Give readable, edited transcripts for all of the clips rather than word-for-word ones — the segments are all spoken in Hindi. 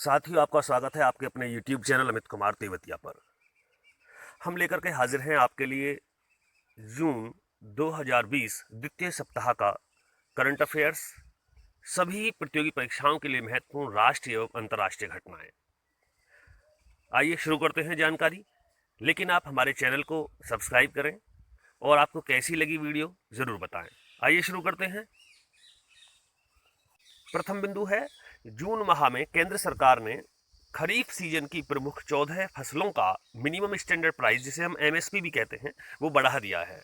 साथियों, आपका स्वागत है आपके अपने YouTube चैनल अमित कुमार तेवतिया पर। हम लेकर के हाजिर हैं आपके लिए जून 2020 द्वितीय सप्ताह का करंट अफेयर्स, सभी प्रतियोगी परीक्षाओं के लिए महत्वपूर्ण राष्ट्रीय एवं अंतर्राष्ट्रीय घटनाएं। आइए शुरू करते हैं जानकारी। लेकिन आप हमारे चैनल को सब्सक्राइब करें और आपको कैसी लगी वीडियो ज़रूर बताएं। आइए शुरू करते हैं। प्रथम बिंदु है, जून माह में केंद्र सरकार ने खरीफ सीजन की प्रमुख 14 फसलों का मिनिमम स्टैंडर्ड प्राइस, जिसे हम एमएसपी भी कहते हैं, वो बढ़ा दिया है।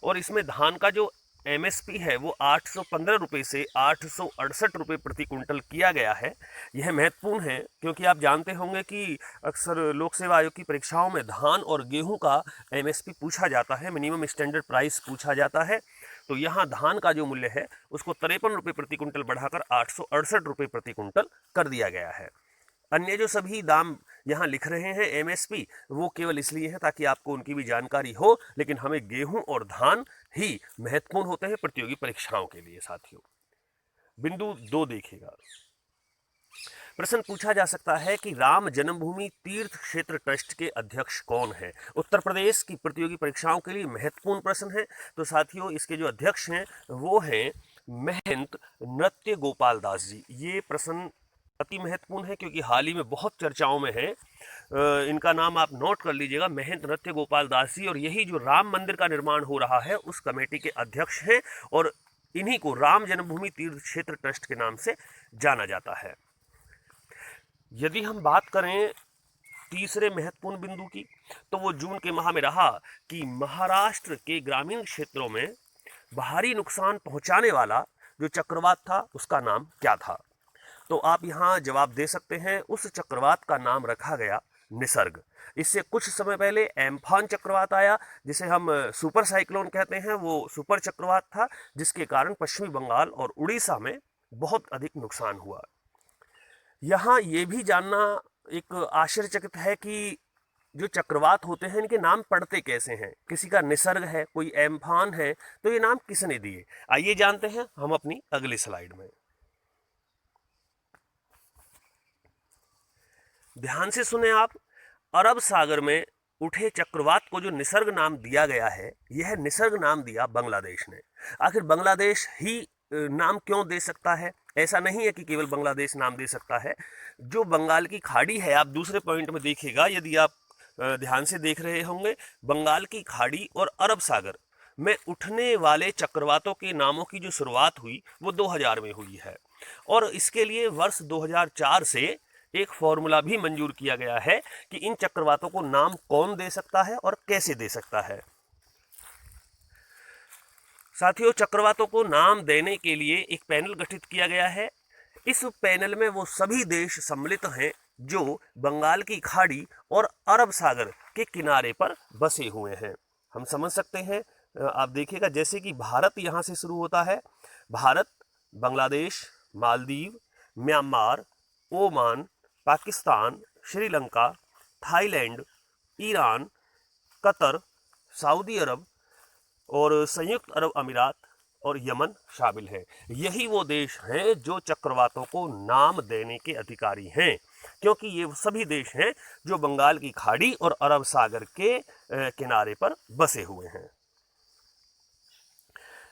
और इसमें धान का जो एमएसपी है वो 815 रुपये से 868 रुपये प्रति कुंटल किया गया है। यह महत्वपूर्ण है क्योंकि आप जानते होंगे कि अक्सर लोक सेवा आयोग की परीक्षाओं में धान और गेहूं का एमएसपी पूछा जाता है, मिनिमम स्टैंडर्ड प्राइस पूछा जाता है। तो यहाँ धान का जो मूल्य है उसको 53 रुपये प्रति कुंटल बढ़ाकर 868 रुपये प्रति कुंटल कर दिया गया है। अन्य जो सभी दाम यहाँ लिख रहे हैं एमएसपी, वो केवल इसलिए है ताकि आपको उनकी भी जानकारी हो, लेकिन हमें गेहूं और धान ही महत्वपूर्ण होते हैं प्रतियोगी परीक्षाओं के लिए। साथियों, बिंदु 2 देखिएगा। प्रश्न पूछा जा सकता है कि राम जन्मभूमि तीर्थ क्षेत्र ट्रस्ट के अध्यक्ष कौन है। उत्तर प्रदेश की प्रतियोगी परीक्षाओं के लिए महत्वपूर्ण प्रश्न है। तो साथियों, इसके जो अध्यक्ष हैं वो हैं महंत नृत्य गोपाल दास जी। ये प्रश्न अति महत्वपूर्ण है क्योंकि हाल ही में बहुत चर्चाओं में है। इनका नाम आप नोट कर लीजिएगा, महंत नृत्य गोपाल दास जी। और यही जो राम मंदिर का निर्माण हो रहा है उस कमेटी के अध्यक्ष हैं और इन्हीं को राम जन्मभूमि तीर्थ क्षेत्र ट्रस्ट के नाम से जाना जाता है। यदि हम बात करें तीसरे महत्वपूर्ण बिंदु की, तो वो जून के माह में रहा कि महाराष्ट्र के ग्रामीण क्षेत्रों में भारी नुकसान पहुंचाने वाला जो चक्रवात था उसका नाम क्या था। तो आप यहाँ जवाब दे सकते हैं। उस चक्रवात का नाम रखा गया निसर्ग। इससे कुछ समय पहले एम्फान चक्रवात आया, जिसे हम सुपर साइक्लोन कहते हैं, वो सुपर चक्रवात था जिसके कारण पश्चिमी बंगाल और उड़ीसा में बहुत अधिक नुकसान हुआ। यहाँ ये भी जानना एक आश्चर्यचकित है कि जो चक्रवात होते हैं इनके नाम पड़ते कैसे हैं। किसी का निसर्ग है, कोई एम्फान है, तो ये नाम किसने दिए, आइए जानते हैं हम अपनी अगली स्लाइड में। ध्यान से सुने आप। अरब सागर में उठे चक्रवात को जो निसर्ग नाम दिया गया है, यह निसर्ग नाम दिया बांग्लादेश ने। आखिर बांग्लादेश ही नाम क्यों दे सकता है? ऐसा नहीं है कि केवल बांग्लादेश नाम दे सकता है। जो बंगाल की खाड़ी है, आप दूसरे पॉइंट में देखिएगा, यदि आप ध्यान से देख रहे होंगे, बंगाल की खाड़ी और अरब सागर में उठने वाले चक्रवातों के नामों की जो शुरुआत हुई वो 2000 में हुई है। और इसके लिए वर्ष 2004 से एक फॉर्मूला भी मंजूर किया गया है कि इन चक्रवातों को नाम कौन दे सकता है और कैसे दे सकता है। साथियों, चक्रवातों को नाम देने के लिए एक पैनल गठित किया गया है। इस पैनल में वो सभी देश सम्मिलित हैं जो बंगाल की खाड़ी और अरब सागर के किनारे पर बसे हुए हैं। हम समझ सकते हैं। आप देखिएगा, जैसे कि भारत यहाँ से शुरू होता है। Bharat, Bangladesh, Maldives, Myanmar, Oman, Pakistan, Sri Lanka, Thailand, Iran, Qatar, Saudi Arab और संयुक्त अरब अमीरात और यमन शामिल है। यही वो देश हैं जो चक्रवातों को नाम देने के अधिकारी हैं, क्योंकि ये सभी देश हैं जो बंगाल की खाड़ी और अरब सागर के किनारे पर बसे हुए हैं।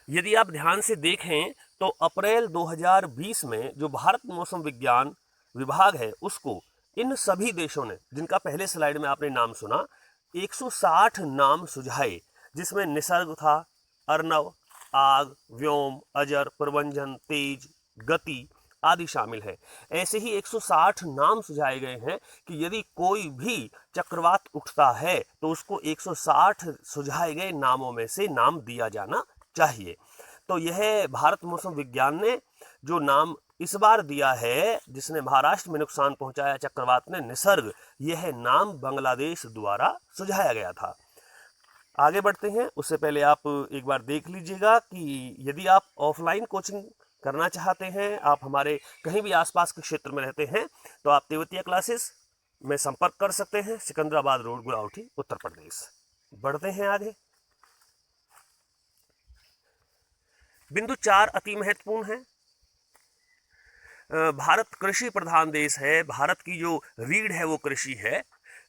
यदि आप ध्यान से देखें तो अप्रैल 2020 में जो भारत मौसम विज्ञान विभाग है उसको इन सभी देशों ने, जिनका पहले स्लाइड में आपने नाम सुना, 160 नाम सुझाए, जिसमें निसर्ग था, अर्णव, आग, व्योम, अजर, प्रवंजन, तेज, गति आदि शामिल है। ऐसे ही 160 नाम सुझाए गए हैं कि यदि कोई भी चक्रवात उठता है तो उसको 160 सुझाए गए नामों में से नाम दिया जाना चाहिए। तो यह भारत मौसम विज्ञान ने जो नाम इस बार दिया है, जिसने महाराष्ट्र में नुकसान पहुंचाया चक्रवात ने, निसर्ग, यह नाम बांग्लादेश द्वारा सुझाया गया था। आगे बढ़ते हैं, उससे पहले आप एक बार देख लीजिएगा कि यदि आप ऑफलाइन कोचिंग करना चाहते हैं, आप हमारे कहीं भी आसपास के क्षेत्र में रहते हैं, तो आप तेवतिया क्लासेस में संपर्क कर सकते हैं, सिकंदराबाद रोड, गुड़ाउठी, उत्तर प्रदेश। बढ़ते हैं आगे। बिंदु 4 अति महत्वपूर्ण है। भारत कृषि प्रधान देश है, भारत की जो रीढ़ है वो कृषि है,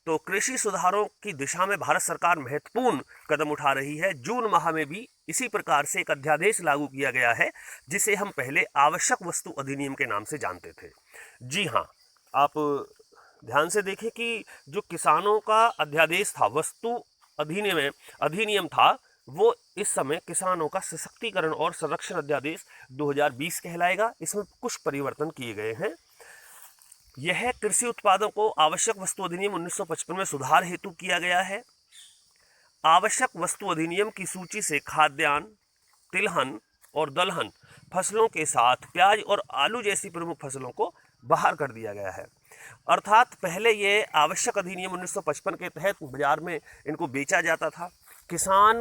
तो कृषि सुधारों की दिशा में भारत सरकार महत्वपूर्ण कदम उठा रही है। जून माह में भी इसी प्रकार से एक अध्यादेश लागू किया गया है जिसे हम पहले आवश्यक वस्तु अधिनियम के नाम से जानते थे। जी हाँ, आप ध्यान से देखें कि जो किसानों का अध्यादेश था, वस्तु अधिनियम था, वो इस समय किसानों का सशक्तिकरण और संरक्षण अध्यादेश 2020 कहलाएगा। इसमें कुछ परिवर्तन किए गए हैं। यह कृषि उत्पादों को आवश्यक वस्तु अधिनियम 1955 में सुधार हेतु किया गया है। आवश्यक वस्तु अधिनियम की सूची से खाद्यान्न, तिलहन और दलहन फसलों के साथ प्याज और आलू जैसी प्रमुख फसलों को बाहर कर दिया गया है। अर्थात पहले ये आवश्यक अधिनियम 1955 के तहत बाजार में इनको बेचा जाता था। किसान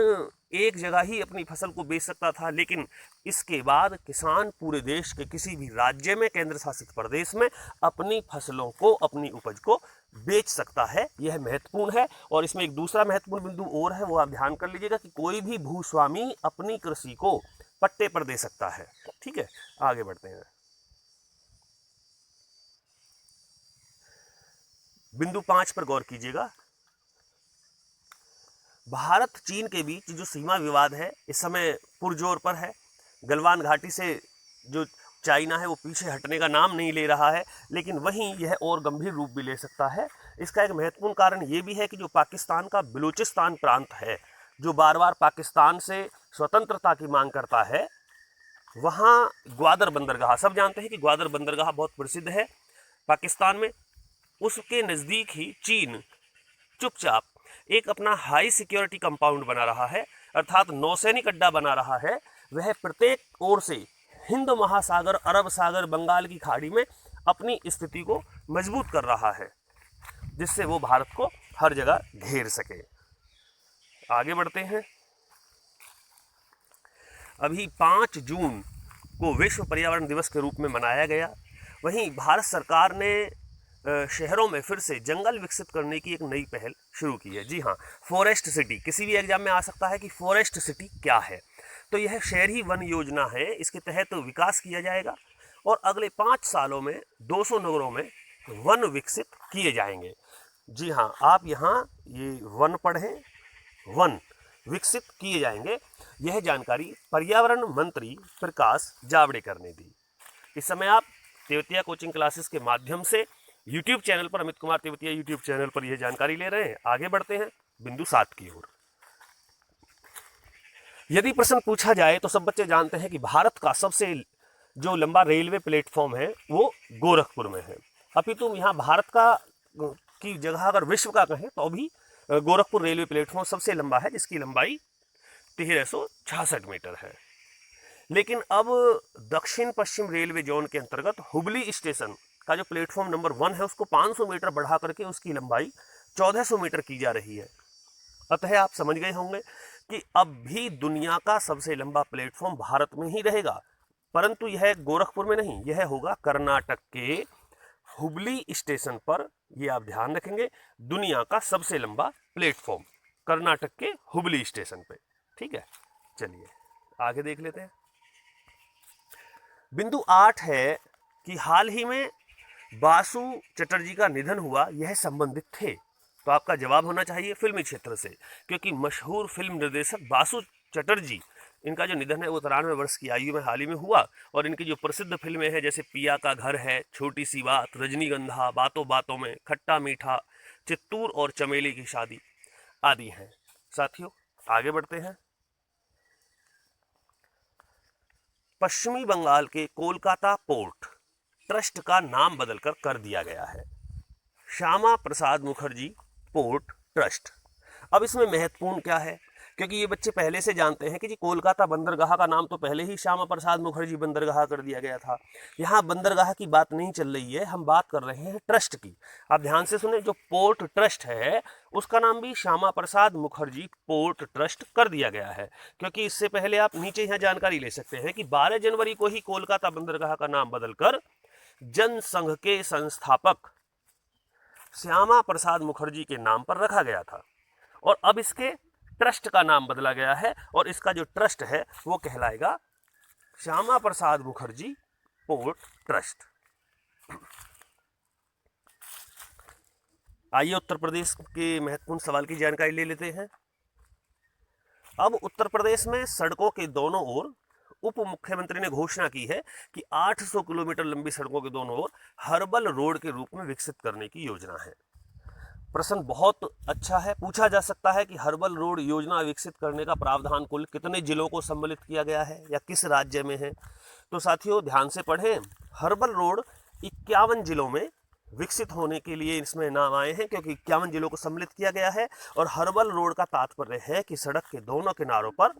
एक जगह ही अपनी फसल को बेच सकता था, लेकिन इसके बाद किसान पूरे देश के किसी भी राज्य में, केंद्र शासित प्रदेश में अपनी फसलों को, अपनी उपज को बेच सकता है। यह महत्वपूर्ण है। और इसमें एक दूसरा महत्वपूर्ण बिंदु और है, वो आप ध्यान कर लीजिएगा कि कोई भी भूस्वामी अपनी कृषि को पट्टे पर दे सकता है। ठीक है, आगे बढ़ते हैं। बिंदु 5 पर गौर कीजिएगा। भारत चीन के बीच जो सीमा विवाद है इस समय पुरजोर पर है। गलवान घाटी से जो चाइना है वो पीछे हटने का नाम नहीं ले रहा है, लेकिन वहीं यह और गंभीर रूप भी ले सकता है। इसका एक महत्वपूर्ण कारण ये भी है कि जो पाकिस्तान का बलूचिस्तान प्रांत है, जो बार बार पाकिस्तान से स्वतंत्रता की मांग करता है, वहाँ ग्वादर बंदरगाह, सब जानते हैं कि ग्वादर बंदरगाह बहुत प्रसिद्ध है पाकिस्तान में। उसके नज़दीक ही चीन चुपचाप एक अपना हाई सिक्योरिटी कंपाउंड बना रहा है, अर्थात नौसैनिक अड्डा बना रहा है। वह प्रत्येक ओर से हिंद महासागर, अरब सागर, बंगाल की खाड़ी में अपनी स्थिति को मजबूत कर रहा है, जिससे वो भारत को हर जगह घेर सके। आगे बढ़ते हैं। अभी 5 जून को विश्व पर्यावरण दिवस के रूप में मनाया गया। वहीं भारत सरकार ने शहरों में फिर से जंगल विकसित करने की एक नई पहल शुरू की है। जी हाँ, फॉरेस्ट सिटी, किसी भी एग्जाम में आ सकता है कि फॉरेस्ट सिटी क्या है। तो यह शहरी वन योजना है, इसके तहत विकास किया जाएगा और अगले 5 सालों में 200 नगरों में वन विकसित किए जाएंगे। जी हाँ, आप यहाँ ये वन पढ़ें, वन विकसित किए जाएंगे। यह जानकारी पर्यावरण मंत्री प्रकाश जावड़ेकर ने दी। इस समय आप तेवतिया कोचिंग क्लासेस के माध्यम से YouTube चैनल पर, अमित कुमार तेवतिया YouTube चैनल पर यह जानकारी ले रहे हैं। आगे बढ़ते हैं बिंदु 7 की ओर। यदि प्रश्न पूछा जाए तो सब बच्चे जानते हैं कि भारत का सबसे जो लंबा रेलवे प्लेटफॉर्म है वो गोरखपुर में है। अपितु यहाँ भारत का की जगह अगर विश्व का कहें तो अभी गोरखपुर रेलवे प्लेटफॉर्म सबसे लंबा है, जिसकी लंबाई 1366 मीटर है। लेकिन अब दक्षिण पश्चिम रेलवे जोन के अंतर्गत हुबली स्टेशन का जो प्लेटफॉर्म नंबर 1 है उसको 500 मीटर बढ़ा करके उसकी लंबाई 1400 मीटर की जा रही है। अतः आप समझ गए होंगे कि अब भी दुनिया का सबसे लंबा प्लेटफॉर्म भारत में ही रहेगा, परंतु यह गोरखपुर में नहीं, यह होगा कर्नाटक के हुबली स्टेशन पर। यह आप ध्यान रखेंगे, दुनिया का सबसे लंबा प्लेटफॉर्म कर्नाटक के हुबली स्टेशन पे। ठीक है, चलिए आगे देख लेते हैं। बिंदु 8 है कि हाल ही में बासु चटर्जी का निधन हुआ, यह संबंधित थे। तो आपका जवाब होना चाहिए फिल्मी क्षेत्र से, क्योंकि मशहूर फिल्म निर्देशक बासु चटर्जी, इनका जो निधन है वो 93 वर्ष की आयु में हाल ही में हुआ। और इनकी जो प्रसिद्ध फिल्में हैं जैसे पिया का घर है, छोटी सी बात, रजनीगंधा, बातों बातों में, खट्टा मीठा, चित्तूर और चमेली की शादी आदि हैं। साथियों आगे बढ़ते हैं। पश्चिमी बंगाल के कोलकाता पोर्ट ट्रस्ट का नाम बदलकर कर दिया गया है श्यामा प्रसाद मुखर्जी पोर्ट ट्रस्ट। अब इसमें महत्वपूर्ण क्या है, क्योंकि ये बच्चे पहले से जानते हैं कि जी कोलकाता बंदरगाह का नाम तो पहले ही श्यामा प्रसाद मुखर्जी बंदरगाह कर दिया गया था। यहाँ बंदरगाह की बात नहीं चल रही है, हम बात कर रहे हैं ट्रस्ट की। आप ध्यान से सुने, जो पोर्ट ट्रस्ट है उसका नाम भी श्यामा प्रसाद मुखर्जी पोर्ट ट्रस्ट कर दिया गया है। क्योंकि इससे पहले आप नीचे यहाँ जानकारी ले सकते हैं कि 12 जनवरी को ही कोलकाता बंदरगाह का नाम बदलकर जनसंघ के संस्थापक श्यामा प्रसाद मुखर्जी के नाम पर रखा गया था, और अब इसके ट्रस्ट का नाम बदला गया है और इसका जो ट्रस्ट है वो कहलाएगा श्यामा प्रसाद मुखर्जी पोर्ट ट्रस्ट। आइए उत्तर प्रदेश के महत्वपूर्ण सवाल की जानकारी ले लेते हैं। अब उत्तर प्रदेश में सड़कों के दोनों ओर उप मुख्यमंत्री ने घोषणा की है कि 800 किलोमीटर लंबी सड़कों के दोनों ओर हर्बल रोड के रूप में विकसित करने की योजना है। प्रश्न बहुत अच्छा है, पूछा जा सकता है कि हर्बल रोड योजना विकसित करने का प्रावधान कुल कितने जिलों को सम्मिलित किया गया है या किस राज्य में है। तो साथियों ध्यान से पढ़ें, हर्बल रोड 51 जिलों में विकसित होने के लिए इसमें नाम आए हैं, क्योंकि 51 जिलों को सम्मिलित किया गया है। और हर्बल रोड का तात्पर्य है कि सड़क के दोनों किनारों पर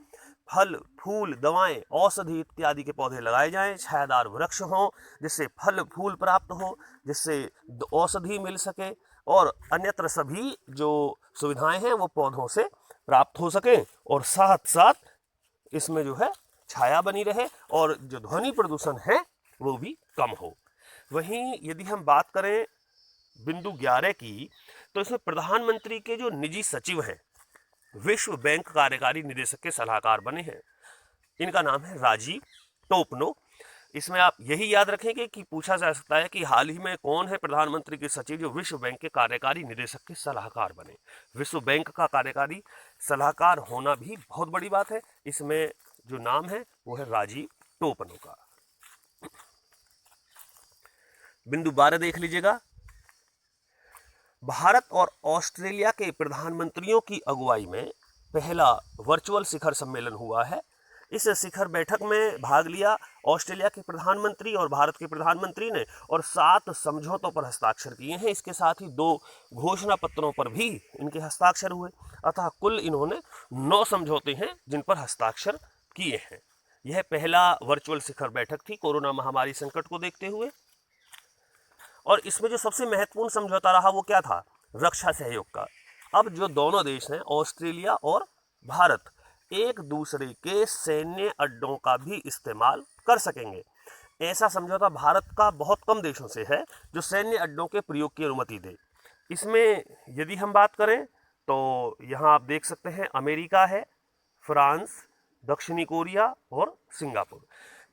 फल, फूल, दवाएं, औषधि इत्यादि के पौधे लगाए जाएं, छायादार वृक्ष हों जिससे फल फूल प्राप्त हो, जिससे औषधि मिल सके और अन्यत्र सभी जो सुविधाएं हैं वो पौधों से प्राप्त हो सकें, और साथ साथ इसमें जो है छाया बनी रहे और जो ध्वनि प्रदूषण है वो भी कम हो। वहीं यदि हम बात करें बिंदु 11 की, तो इसमें प्रधानमंत्री के जो निजी सचिव हैं विश्व बैंक कार्यकारी निदेशक के सलाहकार बने हैं। इनका नाम है राजीव टोपनो। इसमें आप यही याद रखेंगे कि पूछा जा सकता है कि हाल ही में कौन है प्रधानमंत्री के सचिव जो विश्व बैंक के कार्यकारी निदेशक के सलाहकार बने। विश्व बैंक का कार्यकारी सलाहकार होना भी बहुत बड़ी बात है। इसमें जो नाम है वो है राजीव टोपनो का। बिंदु 12 देख लीजिएगा। भारत और ऑस्ट्रेलिया के प्रधानमंत्रियों की अगुवाई में पहला वर्चुअल शिखर सम्मेलन हुआ है। इस शिखर बैठक में भाग लिया ऑस्ट्रेलिया के प्रधानमंत्री और भारत के प्रधानमंत्री ने, और 7 समझौतों पर हस्ताक्षर किए हैं। इसके साथ ही 2 घोषणा पत्रों पर भी इनके हस्ताक्षर हुए। अतः कुल इन्होंने 9 समझौते हैं जिन पर हस्ताक्षर किए हैं। यह पहला वर्चुअल शिखर बैठक थी कोरोना महामारी संकट को देखते हुए। और इसमें जो सबसे महत्वपूर्ण समझौता रहा वो क्या था? रक्षा सहयोग का। अब जो दोनों देश हैं ऑस्ट्रेलिया और भारत, एक दूसरे के सैन्य अड्डों का भी इस्तेमाल कर सकेंगे। ऐसा समझौता भारत का बहुत कम देशों से है जो सैन्य अड्डों के प्रयोग की अनुमति दे। इसमें यदि हम बात करें तो यहाँ आप देख सकते हैं अमेरिका है, फ्रांस, दक्षिणी कोरिया और सिंगापुर,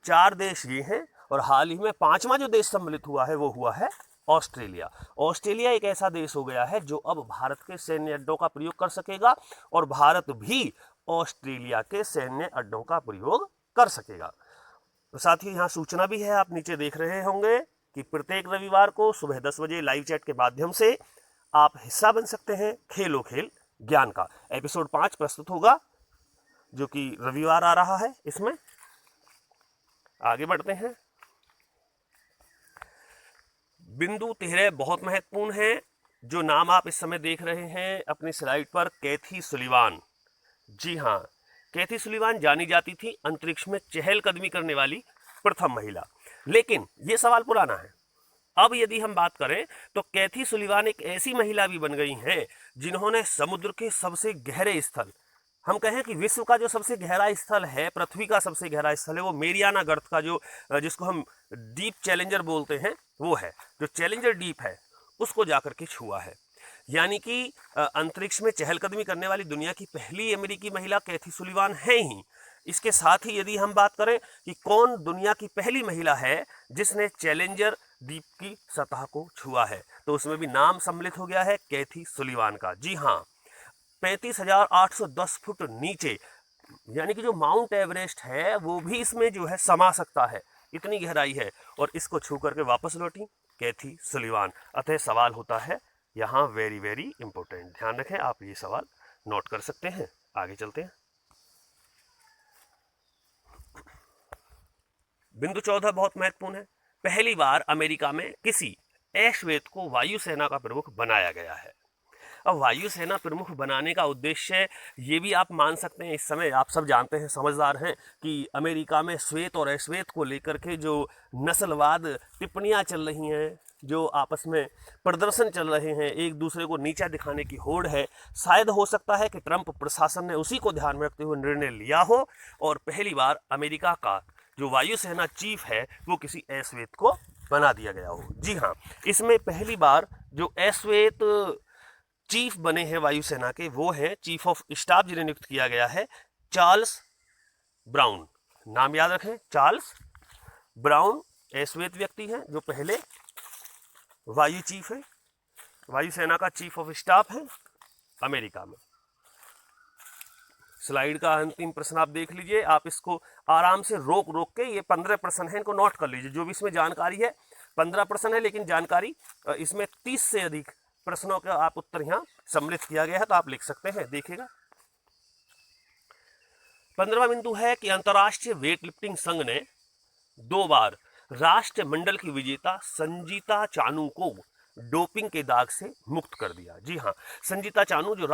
4 देश ये हैं। और हाल ही में 5वां जो देश सम्मिलित हुआ है वो हुआ है ऑस्ट्रेलिया। ऑस्ट्रेलिया एक ऐसा देश हो गया है जो अब भारत के सैन्य अड्डों का प्रयोग कर सकेगा और भारत भी ऑस्ट्रेलिया के सैन्य अड्डों का प्रयोग कर सकेगा। तो साथ ही यहाँ सूचना भी है, आप नीचे देख रहे होंगे कि प्रत्येक रविवार को सुबह 10 बजे लाइव चैट के माध्यम से आप हिस्सा बन सकते हैं खेलो खेल ज्ञान का। एपिसोड 5 प्रस्तुत होगा जो कि रविवार आ रहा है। इसमें आगे बढ़ते हैं। बिंदु 13 बहुत महत्वपूर्ण है। जो नाम आप इस समय देख रहे हैं अपनी स्लाइड पर, कैथी सुलिवान। जी हाँ, कैथी सुलिवान जानी जाती थी अंतरिक्ष में चहलकदमी करने वाली प्रथम महिला। लेकिन ये सवाल पुराना है। अब यदि हम बात करें तो कैथी सुलिवान एक ऐसी महिला भी बन गई हैं जिन्होंने समुद्र के सबसे गहरे स्थल, हम कहें कि विश्व का जो सबसे गहरा स्थल है, पृथ्वी का सबसे गहरा स्थल है, वो मेरियाना गर्त का जो जिसको हम डीप चैलेंजर बोलते हैं वो है। जो चैलेंजर डीप है उसको जाकर के छुआ है। यानी कि अंतरिक्ष में चहलकदमी करने वाली दुनिया की पहली अमेरिकी महिला कैथी सुलिवान है ही। इसके साथ ही यदि हम बात करें कि कौन दुनिया की पहली महिला है जिसने चैलेंजर डीप की सतह को छुआ है, तो उसमें भी नाम सम्मिलित हो गया है कैथी सुलिवान का। जी हाँ, 35,810 फुट नीचे, यानी कि जो माउंट एवरेस्ट है वो भी इसमें जो है समा सकता है, इतनी गहराई है। और इसको छू करके वापस लौटी कैथी सुलिवान। अतः सवाल होता है यहाँ वेरी वेरी इंपॉर्टेंट, ध्यान रखें, आप ये सवाल नोट कर सकते हैं। आगे चलते हैं। बिंदु 14 बहुत महत्वपूर्ण है। पहली बार अमेरिका में किसी अश्वेत को वायुसेना का प्रमुख बनाया गया है। अब वायुसेना प्रमुख बनाने का उद्देश्य ये भी आप मान सकते हैं, इस समय आप सब जानते हैं, समझदार हैं, कि अमेरिका में श्वेत और अश्वेत को लेकर के जो नस्लवाद टिप्पणियां चल रही हैं, जो आपस में प्रदर्शन चल रहे हैं, एक दूसरे को नीचा दिखाने की होड़ है, शायद हो सकता है कि ट्रंप प्रशासन ने उसी को ध्यान में रखते हुए निर्णय लिया हो और पहली बार अमेरिका का जो वायुसेना चीफ है वो किसी अश्वेत को बना दिया गया हो। जी हाँ, इसमें पहली बार जो अश्वेत चीफ बने हैं वायुसेना के वो है चीफ ऑफ स्टाफ, जिन्हें नियुक्त किया गया है चार्ल्स ब्राउन। नाम याद रखें, चार्ल्स ब्राउन अश्वेत व्यक्ति हैं जो पहले वायु चीफ है। वायुसेना का चीफ ऑफ स्टाफ है अमेरिका में। स्लाइड का अंतिम प्रश्न आप देख लीजिए, आप इसको आराम से रोक रोक के, ये 15 प्रश्न है, इनको नोट कर लीजिए। जो भी इसमें जानकारी है 15 प्रश्न है, लेकिन जानकारी इसमें 30 से अधिक प्रश्नों का आप उत्तर यहाँ सम्मिलित किया गया है, तो आप लिख सकते हैं। देखिएगा 15वां बिंदु है कि अंतर्राष्ट्रीय वेट लिफ्टिंग संघ ने 2 बार राष्ट्रमंडल की विजेता संजीता चानू को डोपिंग के दाग से मुक्त कर दिया। जी हाँ, संजीता चानू जो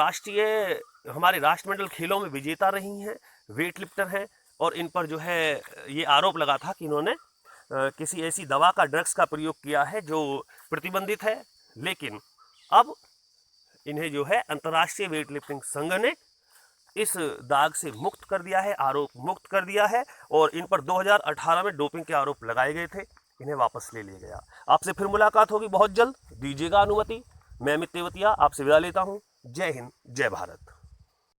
हमारे राष्ट्रमंडल खेलों में विजेता रही हैं, वेट लिफ्टर हैं, और इन पर जो है ये आरोप लगा था कि इन्होंने किसी ऐसी दवा का, ड्रग्स का प्रयोग किया है जो प्रतिबंधित है, लेकिन अब इन्हें जो है अंतर्राष्ट्रीय वेट लिफ्टिंग संघ ने इस दाग से मुक्त कर दिया है, आरोप मुक्त कर दिया है, और इन पर 2018 में डोपिंग के आरोप लगाए गए थे, इन्हें वापस ले लिया गया। आपसे फिर मुलाकात होगी बहुत जल्द, दीजिएगा अनुमति। मैं अमित तेवतिया आपसे विदा लेता हूँ। जय हिंद, जय भारत।